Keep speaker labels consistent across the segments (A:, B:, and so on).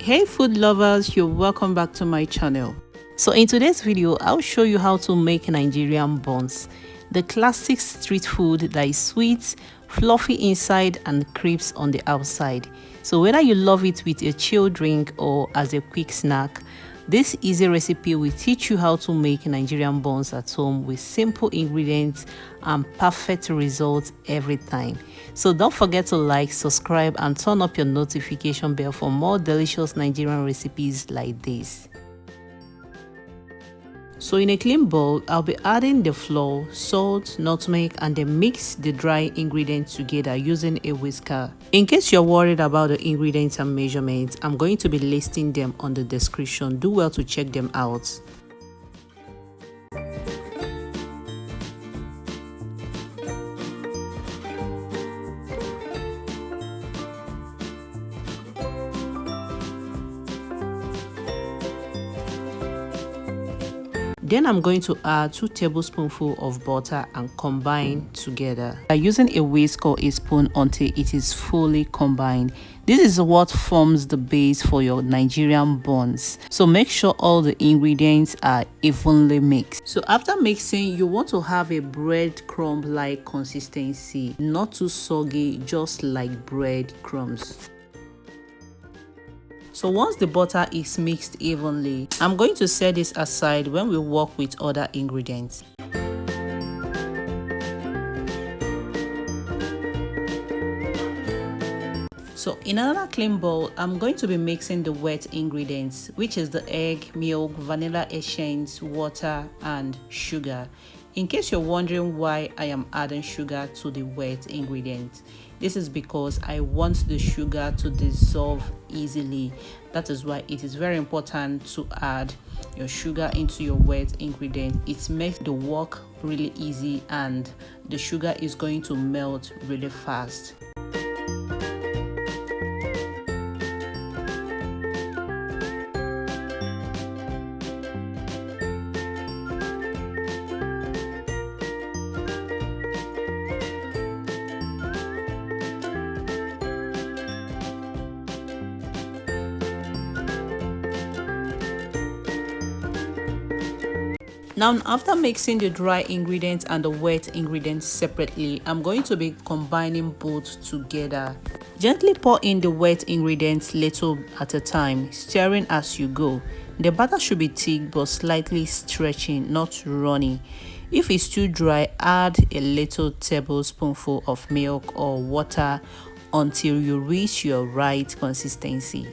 A: Hey food lovers, you're welcome back to my channel. So in today's video, I'll show you how to make Nigerian buns, the classic street food that is sweet, fluffy inside and crisp on the outside. So whether you love it with a chilled drink or as a quick snack, this easy recipe will teach you how to make Nigerian buns at home with simple ingredients and perfect results every time. So don't forget to like, subscribe and turn up your notification bell for more delicious Nigerian recipes like this. So in a clean bowl, I'll be adding the flour, salt, nutmeg and then mix the dry ingredients together using a whisker. In case you're worried about the ingredients and measurements, I'm going to be listing them on the description. Do well to check them out. Then I'm going to add 2 tablespoonfuls of butter and combine together. By using a whisk or a spoon until it is fully combined. This is what forms the base for your Nigerian buns. So make sure all the ingredients are evenly mixed. So after mixing, you want to have a breadcrumb-like consistency, not too soggy, just like bread crumbs. So once the butter is mixed evenly, I'm going to set this aside when we work with other ingredients. So in another clean bowl, I'm going to be mixing the wet ingredients, which is the egg, milk, vanilla essence, water and sugar. In case you're wondering why I am adding sugar to the wet ingredients, this is because I want the sugar to dissolve easily. That is why it is very important to add your sugar into your wet ingredient. It makes the work really easy and the sugar is going to melt really fast. Now, after mixing the dry ingredients and the wet ingredients separately, I'm going to be combining both together. Gently pour in the wet ingredients little at a time, stirring as you go. The batter should be thick but slightly stretching, not runny. If it's too dry, add a little tablespoonful of milk or water until you reach your right consistency.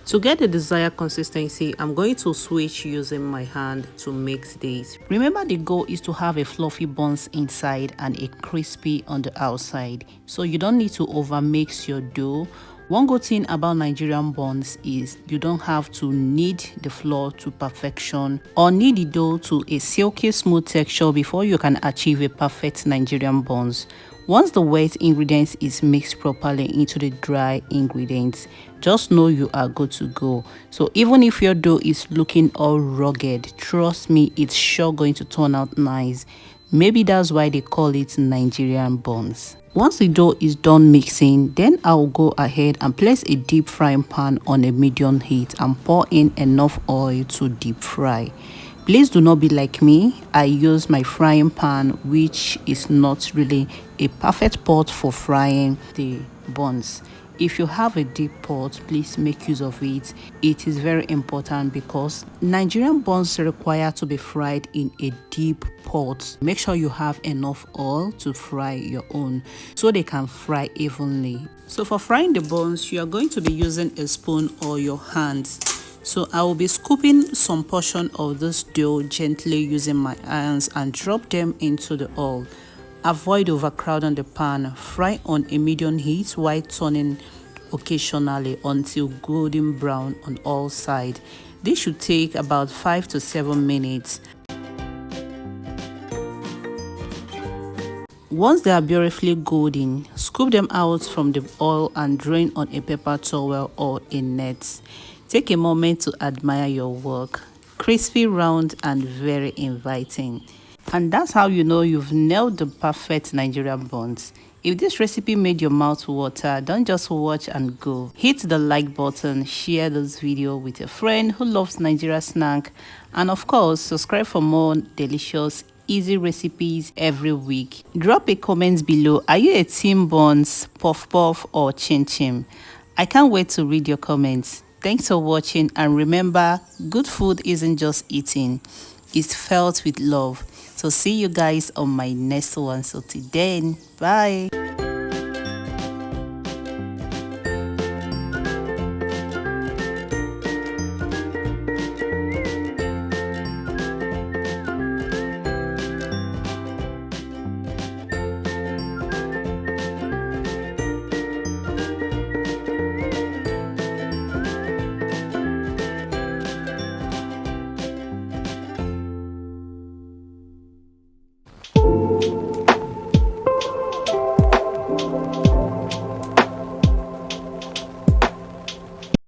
A: To get the desired consistency, I'm going to switch using my hand to mix this. Remember, the goal is to have a fluffy buns inside and a crispy on the outside. So you don't need to overmix your dough. One good thing about Nigerian buns is you don't have to knead the flour to perfection or knead the dough to a silky smooth texture before you can achieve a perfect Nigerian buns. Once the wet ingredients is mixed properly into the dry ingredients, just know you are good to go. So even if your dough is looking all rugged, trust me, it's sure going to turn out nice. Maybe that's why they call it Nigerian buns. Once the dough is done mixing, then I'll go ahead and place a deep frying pan on a medium heat and pour in enough oil to deep fry. Please do not be like me. I use my frying pan, which is not really a perfect pot for frying the buns. If you have a deep pot, please make use of it. It is very important because Nigerian buns require to be fried in a deep pot. Make sure you have enough oil to fry your own so they can fry evenly. So for frying the buns, you are going to be using a spoon or your hands. So I will be scooping some portion of this dough gently using my hands and drop them into the oil. Avoid overcrowding the pan. Fry on a medium heat while turning occasionally until golden brown on all sides. This should take about 5 to 7 minutes. Once they are beautifully golden, scoop them out from the oil and drain on a paper towel or a net. Take a moment to admire your work. Crispy, round and very inviting. And that's how you know you've nailed the perfect Nigerian buns. If this recipe made your mouth water, don't just watch and go. Hit the like button, share this video with a friend who loves Nigeria snack, and of course, subscribe for more delicious, easy recipes every week. Drop a comment below. Are you a team buns, puff puff, or chin chin? I can't wait to read your comments. Thanks for watching, and remember, good food isn't just eating, it's felt with love. So see you guys on my next one. So till then, bye.